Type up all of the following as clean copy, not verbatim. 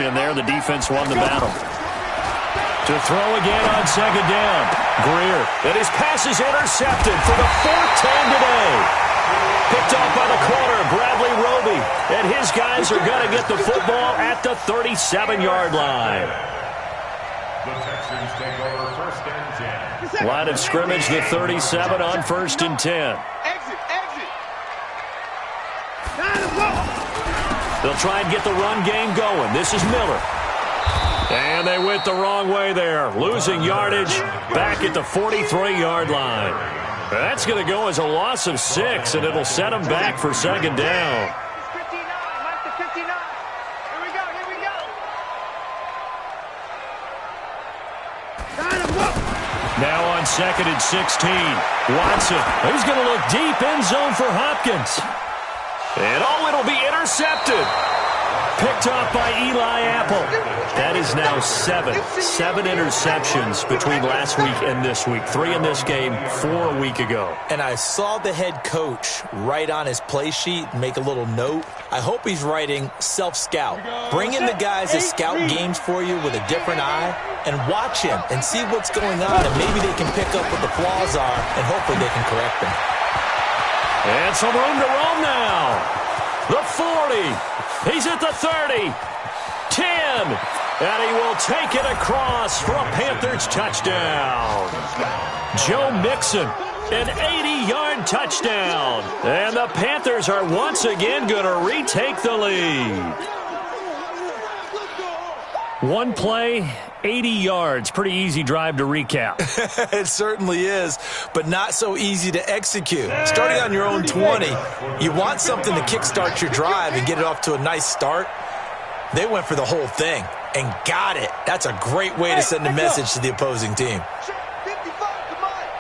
in there. The defense won the battle. To throw again on second down. Greer. And his pass is intercepted for the fourth time today. Picked off by the corner, Bradley Roby. And his guys are going to get the football at the 37-yard line. The Texans take over first and 10. Line of scrimmage, the 37 on first and 10. Exit. They'll try and get the run game going. This is Miller. And they went the wrong way there. Losing yardage back at the 43-yard line. That's going to go as a loss of 6, and it'll set them back for second down. 59, mark the 59. Here we go. Now on second and 16. Watson. He's going to look deep end zone for Hopkins. And it'll be intercepted. Picked off by Eli Apple. That is now 7 interceptions between last week and this week. 3 in this game, 4 a week ago. And I saw the head coach write on his play sheet, make a little note. I hope he's writing self-scout. Bring in the guys that scout games for you with a different eye and watch him and see what's going on, and maybe they can pick up what the flaws are, and hopefully they can correct them. And some room to roam now. The 40. He's at the 30. 10. And he will take it across for a Panthers touchdown. Joe Mixon, an 80-yard touchdown. And the Panthers are once again going to retake the lead. One play, 80 yards. Pretty easy drive to recap. It certainly is, but not so easy to execute. Starting on your own 20, you want something to kickstart your drive and get it off to a nice start. They went for the whole thing and got it. That's a great way to send a message to the opposing team. Check 55 to Mike.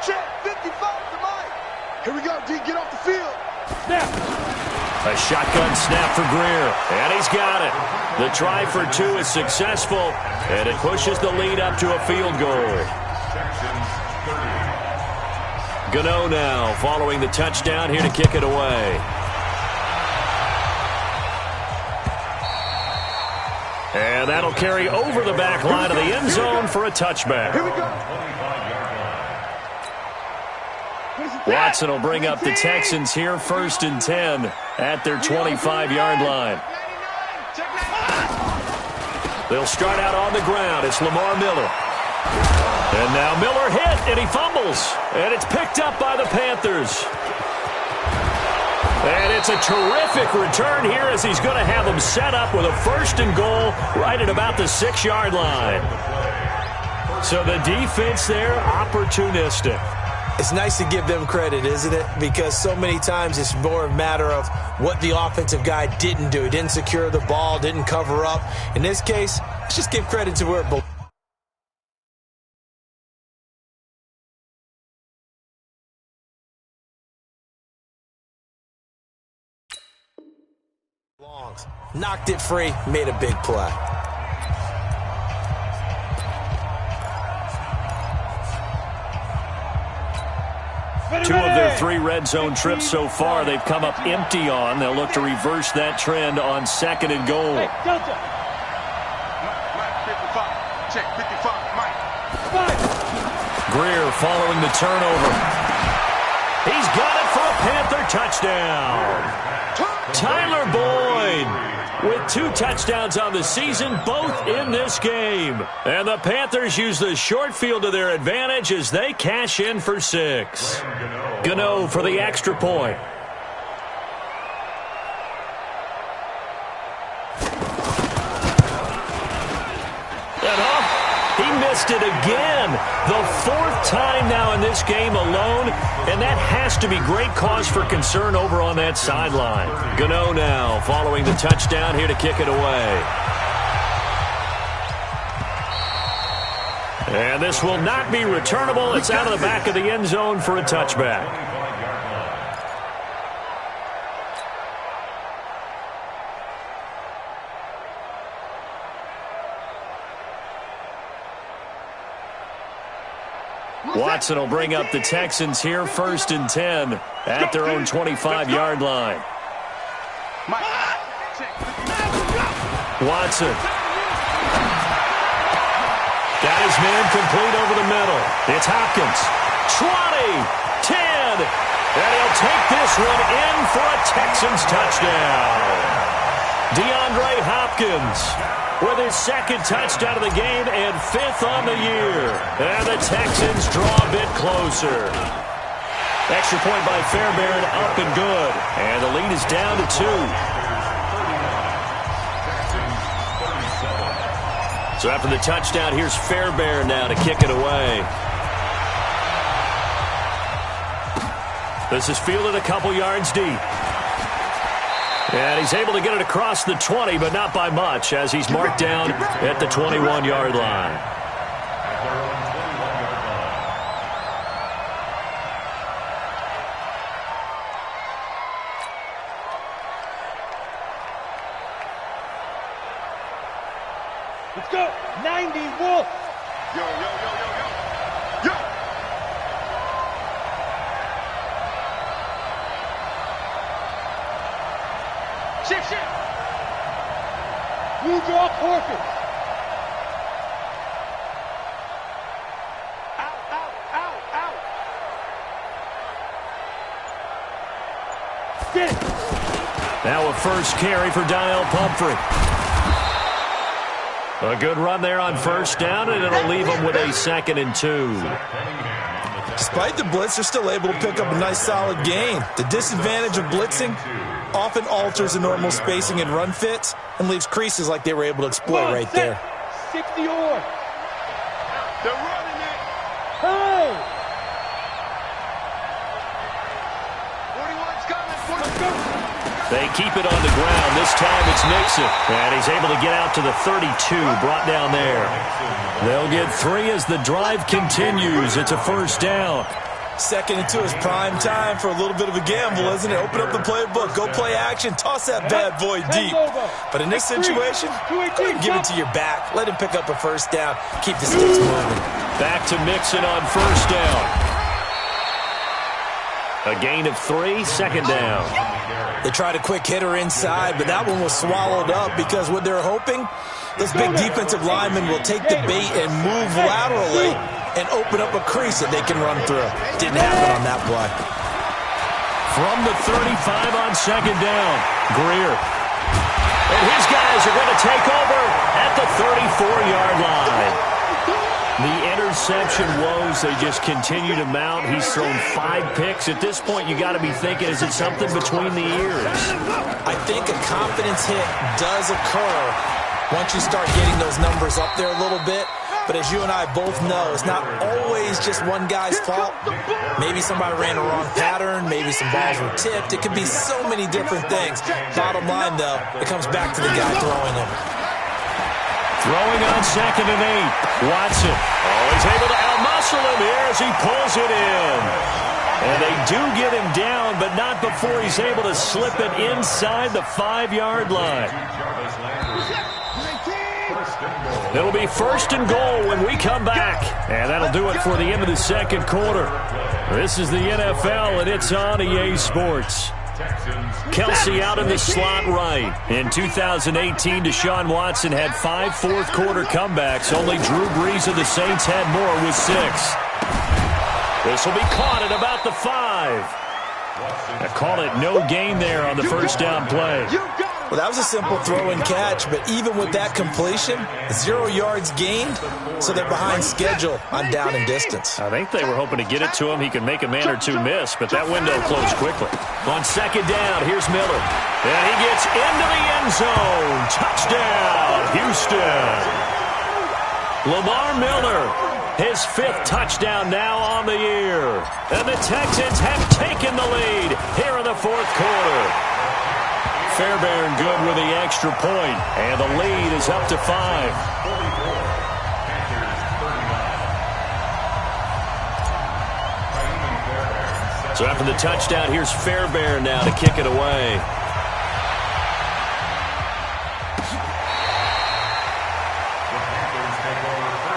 Check 55 to Mike. Here we go, D. Get off the field. Snap. A shotgun snap for Greer, and he's got it. The try for 2 is successful, and it pushes the lead up to a field goal. Gano now following the touchdown here to kick it away. And that'll carry over the back line of the end zone for a touchback. Here we go. Watson will bring up the Texans here first and 10 at their 25-yard line. They'll start out on the ground. It's Lamar Miller. And now Miller hit, and he fumbles. And it's picked up by the Panthers. And it's a terrific return here as he's going to have them set up with a first and goal right at about the 6-yard line. So the defense there, opportunistic. It's nice to give them credit, isn't it? Because so many times it's more a matter of what the offensive guy didn't do. He didn't secure the ball, didn't cover up. In this case, let's just give credit to where it belongs. Knocked it free, made a big play. Two of their 3 red zone trips so far they've come up empty on. They'll look to reverse that trend on second and goal. Hey, Delta. Mike 55. Check 55. Mike. Greer following the turnover. He's got it for a Panther touchdown. Tyler Boyd with 2 touchdowns on the season, both in this game. And the Panthers use the short field to their advantage as they cash in for 6. Gano for the extra point. He missed it again. The 4th time now in this game alone, and that has to be great cause for concern over on that sideline. Gano now following the touchdown here to kick it away. And this will not be returnable. It's out of the back of the end zone for a touchback. Watson will bring up the Texans here first and 10 at their own 25-yard line. Watson Got his man complete over the middle. It's Hopkins. 20, 10, and he'll take this one in for a Texans touchdown. DeAndre Hopkins with his second touchdown of the game and 5th on the year. And the Texans draw a bit closer. Extra point by Fairbairn, up and good. And the lead is down to 2. So after the touchdown, here's Fairbairn now to kick it away. This is fielded a couple yards deep. And he's able to get it across the 20, but not by much, as he's marked down at the 21-yard line. Let's go. 90, Wolf. Yo, yo, yo, yo, yo. Yo. Shift. You draw horses. Out. Get it. Now a first carry for Donnell Pumphrey. A good run there on first down, and it'll leave them with a 2nd and 2. Despite the blitz, they're still able to pick up a nice solid gain. The disadvantage of blitzing often alters the normal spacing and run fits and leaves creases like they were able to exploit right there. 60 or. They're running it. Hey! 41's coming. 41's They keep it on the ground. This time it's Nixon. And he's able to get out to the 32, brought down there. They'll get 3 as the drive continues. It's a first down. 2nd and 2 is prime time for a little bit of a gamble, isn't it? Open up the playbook, go play action, toss that bad boy deep. But in this situation, go ahead and give it to your back. Let him pick up a first down. Keep the sticks moving. Back to Mixon on first down. A gain of 3, 2nd down. They tried a quick hitter inside, but that one was swallowed up because what they're hoping, those big defensive linemen will take the bait and move laterally and open up a crease that they can run through. Didn't happen on that play. From the 35 on 2nd down, Greer. And his guys are going to take over at the 34-yard line. The interception woes, they just continue to mount. He's thrown 5 picks. At this point, you got to be thinking, is it something between the ears? I think a confidence hit does occur once you start getting those numbers up there a little bit. But as you and I both know, it's not always just one guy's fault. Maybe somebody ran a wrong pattern. Maybe some balls were tipped. It could be so many different things. Bottom line, though, it comes back to the guy throwing them. Throwing on 2nd and 8. Watson. Oh, he's able to outmuscle him here as he pulls it in. And they do get him down, but not before he's able to slip it inside the 5-yard line. It'll be 1st and goal when we come back. And that'll do it for the end of the 2nd quarter. This is the NFL, and it's on EA Sports. Kelsey out in the slot right. In 2018, Deshaun Watson had 5 fourth-quarter comebacks. Only Drew Brees of the Saints had more with 6. This will be caught at about the 5. I call it no gain there on the first down play. Well, that was a simple throw and catch, but even with that completion, 0 yards gained, so they're behind schedule on down and distance. I think they were hoping to get it to him. He could make a man or 2 miss, but that window closed quickly. On 2nd down, here's Miller. And he gets into the end zone. Touchdown, Houston. Lamar Miller, his 5th touchdown now on the year. And the Texans have taken the lead here in the 4th quarter. Fairbairn good with the extra point, and the lead is up to 5. So after the touchdown, here's Fairbairn now to kick it away.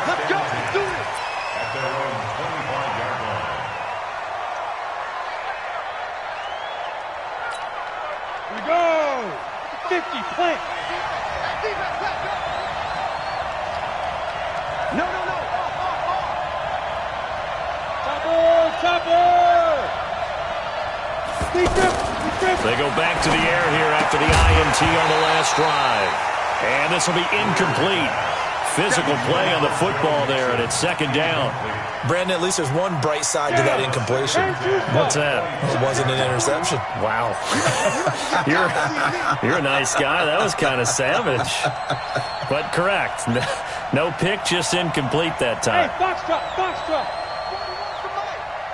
Let's go. Let's do it. At their own 25-yard line. Here we go. 50, plant. No. They go back to the air here after the INT on the last drive. And this will be incomplete. Physical play on the football there, and it's second down. Brandon, at least there's one bright side to that incompletion. What's that? It wasn't an interception. Wow. You're a nice guy. That was kind of savage. But correct. No pick, just incomplete that time. Hey, box drop.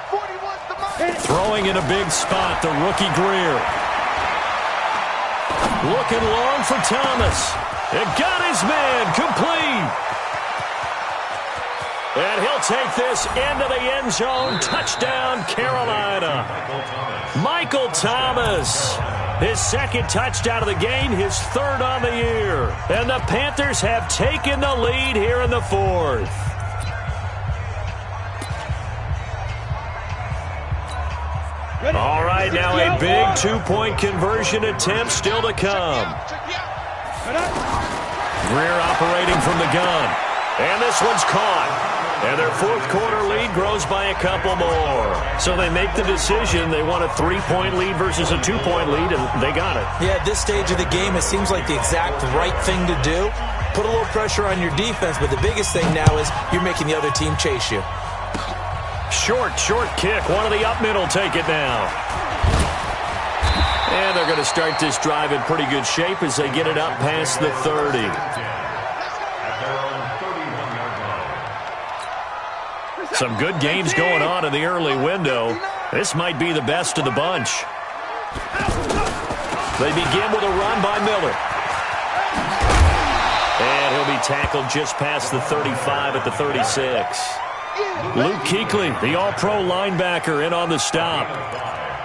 41's the mic. Throwing in a big spot, the rookie Greer. Looking long for Thomas. It got his man complete. And he'll take this into the end zone. Touchdown, Carolina. Michael Thomas. His second touchdown of the game, his third on the year. And the Panthers have taken the lead here in the fourth. All right, now a big two-point conversion attempt still to come. Greer operating from the gun. And this one's caught. And their fourth quarter lead grows by a couple more. So they make the decision. They want a 3-point lead versus a 2-point lead, and they got it. Yeah, at this stage of the game, it seems like the exact right thing to do. Put a little pressure on your defense, but the biggest thing now is you're making the other team chase you. Short kick. One of the up middle take it now. And they're going to start this drive in pretty good shape as they get it up past the 30. Some good games going on in the early window. This might be the best of the bunch. They begin with a run by Miller. And he'll be tackled just past the 35 at the 36. Luke Kuechly, the all-pro linebacker, in on the stop.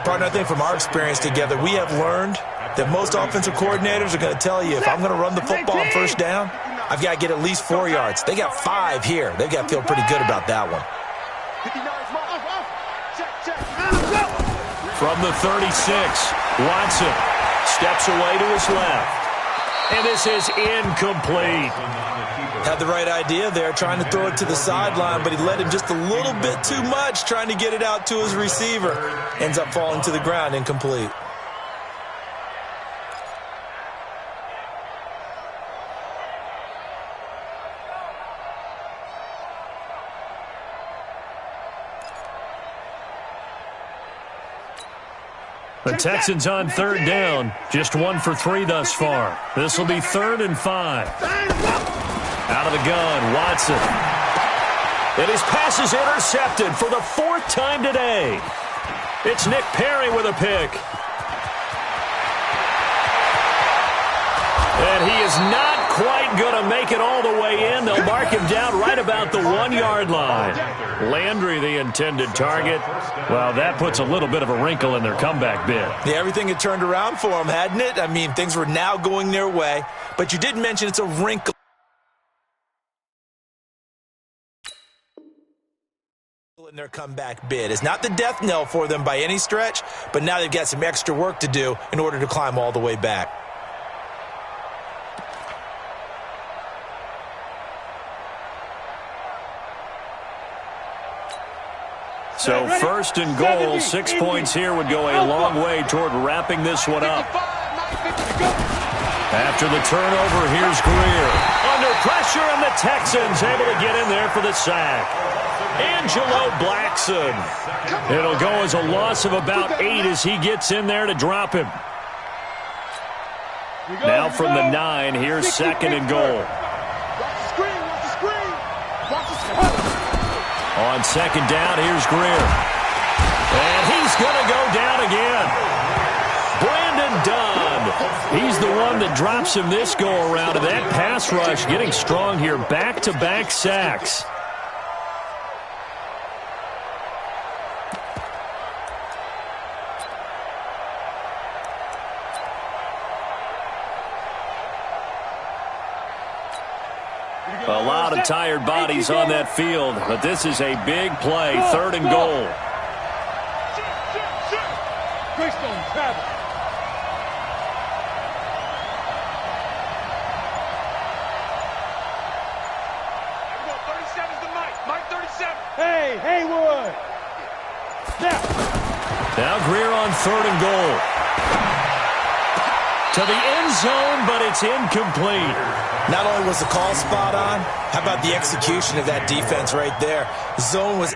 Partner, I think from our experience together, we have learned that most offensive coordinators are going to tell you, if I'm going to run the football on first down, I've got to get at least 4 yards. They got 5 here. They've got to feel pretty good about that one. From the 36, Watson steps away to his left. And this is incomplete. Had the right idea there, trying to throw it to the sideline, but he led him just a little bit too much, trying to get it out to his receiver. Ends up falling to the ground, incomplete. The Texans on third down. Just 1 for 3 thus far. This will be 3rd and 5. Out of the gun, Watson. And his pass is intercepted for the 4th time today. It's Nick Perry with a pick. And he is not quite going to make it all the way in. They'll mark him down right about the 1-yard line. Landry, the intended target. Well, that puts a little bit of a wrinkle in their comeback bid. Yeah, everything had turned around for them, hadn't it? I mean, things were now going their way. But you did mention it's a wrinkle in their comeback bid. It's not the death knell for them by any stretch, but now they've got some extra work to do in order to climb all the way back. So 1st and goal, 6 points here would go a long way toward wrapping this one up. After the turnover, here's Greer. Under pressure, and the Texans able to get in there for the sack. Angelo Blackson. It'll go as a loss of about 8 as he gets in there to drop him. Now from the 9, here's 2nd and goal. On 2nd down, here's Greer. And he's going to go down again. Brandon Dunn. He's the one that drops him this go-around. And that pass rush getting strong here. Back-to-back sacks. A lot of tired bodies on that field, but this is a big play, 3rd and goal. Hey, Haywood. Now Greer on 3rd and goal. to the end zone, but it's incomplete. Not only was the call spot on, how about the execution of that defense right there? Zone was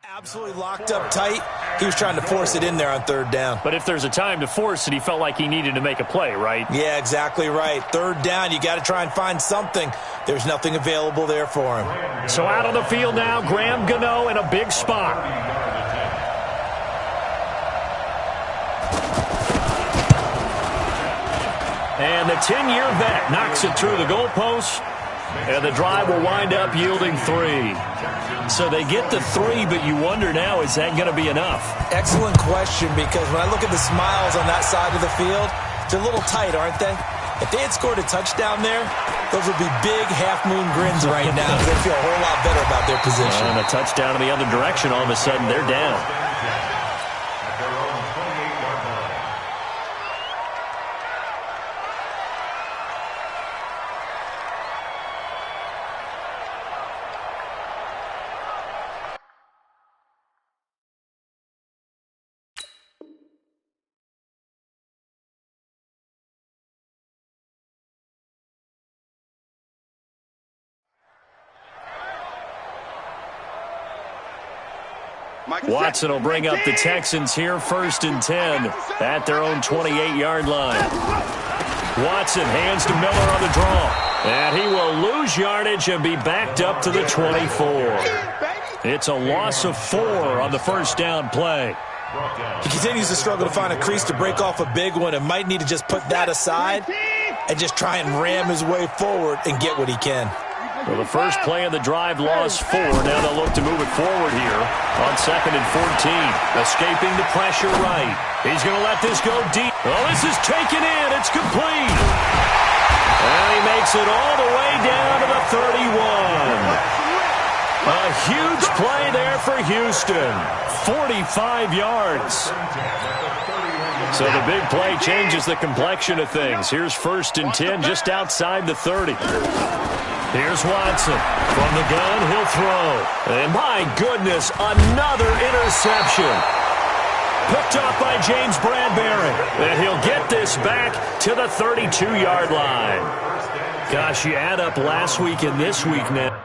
absolutely locked up tight. He was trying to force it in there on third down. But if there's a time to force it, he felt like he needed to make a play, right? Yeah, exactly right. Third down, you got to try and find something. There's nothing available there for him. So out on the field now, Graham Gano in a big spot. And the 10-year vet knocks it through the goalpost, and the drive will wind up yielding 3. So they get the 3, but you wonder now, is that going to be enough? Excellent question, because when I look at the smiles on that side of the field, they're a little tight, aren't they? If they had scored a touchdown there, those would be big half-moon grins right now. They feel a whole lot better about their position. And a touchdown in the other direction, all of a sudden they're down. Watson will bring up the Texans here, 1st and 10 at their own 28-yard line. Watson hands to Miller on the draw, and he will lose yardage and be backed up to the 24. It's a loss of 4 on the first down play. He continues to struggle to find a crease to break off a big one and might need to just put that aside and just try and ram his way forward and get what he can. Well, the first play of the drive lost 4. Now they'll look to move it forward here on 2nd and 14. Escaping the pressure right. He's going to let this go deep. Oh, this is taken in. It's complete. And he makes it all the way down to the 31. A huge play there for Houston. 45 yards. So the big play changes the complexion of things. Here's 1st and 10 just outside the 30. Here's Watson. From the gun, he'll throw. And my goodness, another interception. Picked off by James Bradbury. And he'll get this back to the 32-yard line. Gosh, you add up last week and this week now.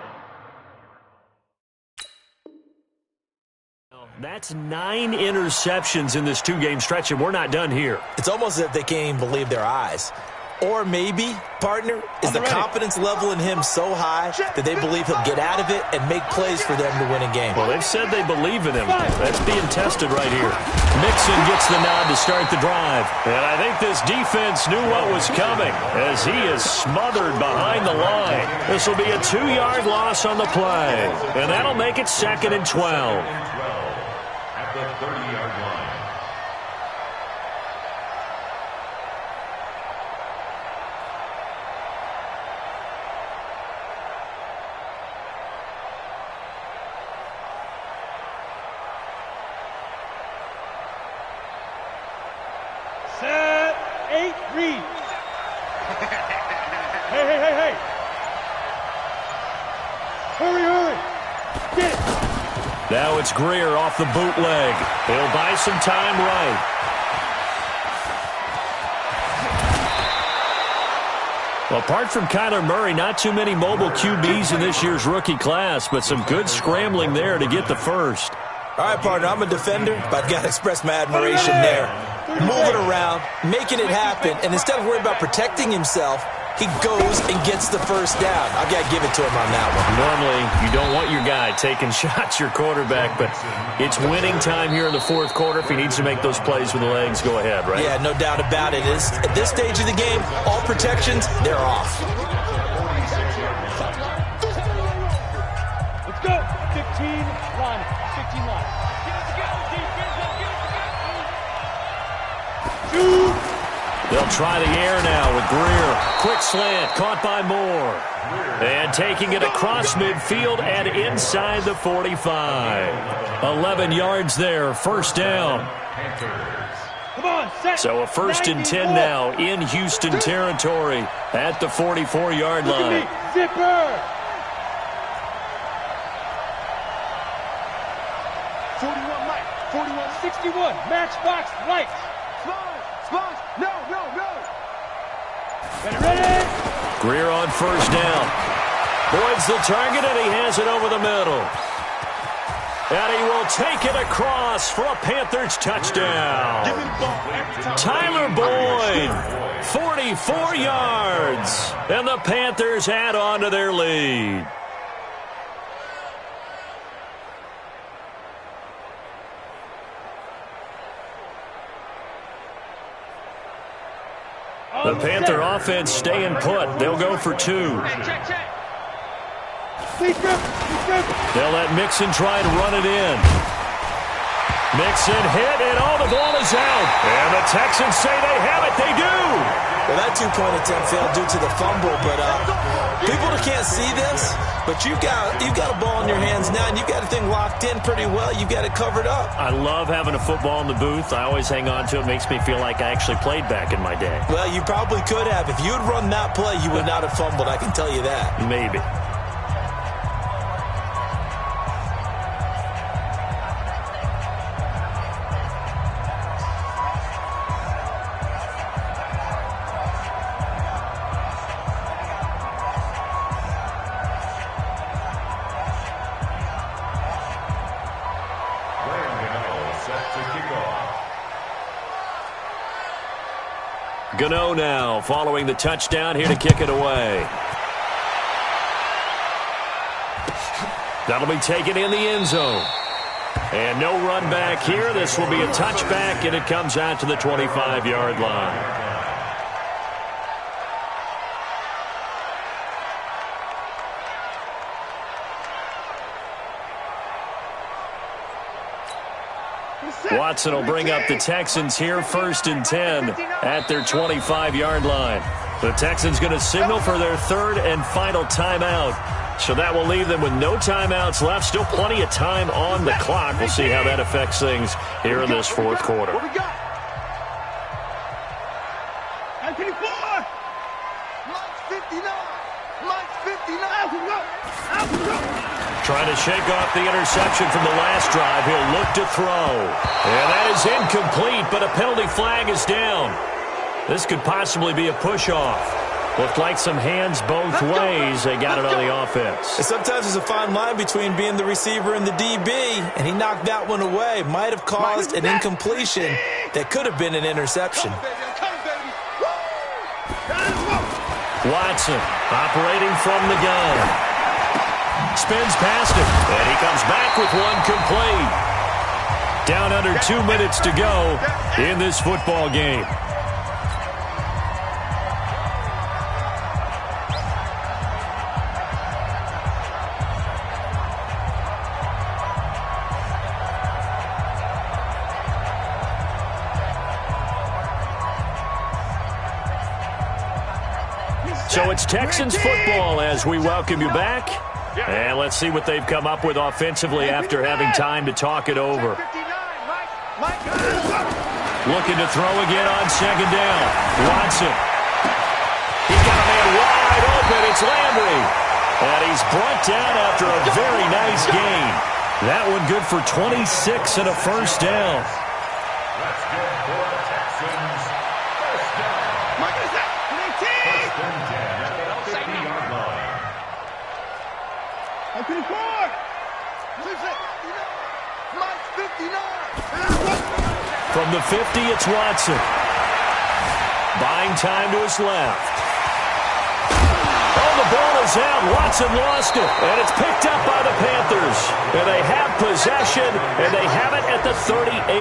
That's 9 interceptions in this 2-game stretch, and we're not done here. It's almost as if they can't even believe their eyes. Or maybe, partner, is the confidence level in him so high that they believe he'll get out of it and make plays for them to win a game. Well, they've said they believe in him. That's being tested right here. Mixon gets the nod to start the drive. And I think this defense knew what was coming as he is smothered behind the line. This will be a 2-yard loss on the play. And that'll make it 2nd and 12. At the 30-yard line. Set, 8, read. Hey. Hurry. Get it. Now it's Greer off the bootleg. He'll buy some time right. Well, apart from Kyler Murray, not too many mobile QBs in this year's rookie class, but some good scrambling there to get the first. All right, partner, I'm a defender, but I've got to express my admiration there. Moving around, making it happen, and instead of worrying about protecting himself, he goes and gets the first down. I've got to give it to him on that one. Normally, you don't want your guy taking shots, your quarterback, but it's winning time here in the 4th quarter. If he needs to make those plays with the legs, go ahead, right? Yeah, no doubt about it. At this stage of the game, all protections, they're off. Let's go. 15 line. 15 line. They'll try the air now with Greer. Quick slant, caught by Moore. And taking it across midfield and inside the 45. 11 yards there, first down. Come on, set. So a 1st and 10 now in Houston territory at the 44-yard line. Zipper. 40 61, matchbox lights. Sponge, no. Ready? Greer on first down. Boyd's the target, and he has it over the middle. And he will take it across for a Panthers touchdown. Tyler Boyd, 44 yards. And the Panthers add on to their lead. The Panther offense staying put. They'll go for two. They'll let Mixon try to run it in. Mixon hit, and the ball is out. And the Texans say they have it. They do. Well, that two-point attempt failed due to the fumble, but people that can't see this, but you've got a ball in your hands now, and you've got the thing locked in pretty well. You've got it covered up. I love having a football in the booth. I always hang on to it. Makes me feel like I actually played back in my day. Well, you probably could have. If you had run that play, you would not have fumbled. I can tell you that. Maybe. Gano now, following the touchdown, here to kick it away. That'll be taken in the end zone. And no run back here. This will be a touchback, and it comes out to the 25-yard line. Watson will bring up the Texans here, 1st and 10 at their 25-yard line. The Texans going to signal for their third and final timeout. So that will leave them with no timeouts left. Still plenty of time on the clock. We'll see how that affects things here in this fourth quarter. What we got? 54. Mike's 59. Mike's 59. Trying to shake off the interception from the last drive. He'll look to throw. And that is incomplete, but a penalty flag is down. This could possibly be a push-off. Looked like some hands both ways. They got it on the offense. And sometimes there's a fine line between being the receiver and the DB, and he knocked that one away. Might have caused an incompletion that could have been an interception. Watson operating from the gun. Spins past him, and he comes back with one complete. Down under 2 minutes to go in this football game. So it's Texans football as we welcome you back. And let's see what they've come up with offensively after having time to talk it over. Looking to throw again on second down. Watson. He got a man wide open. It's Landry. And he's brought down after a very nice gain. That one good for 26 and a first down. That's good for the Texans. First down. First and 10 at the 50-yard line. 54. Mike's 59. From the 50, it's Watson. Buying time to his left. Oh, the ball is out. Watson lost it. And it's picked up by the Panthers. And they have possession, and they have it at the 38.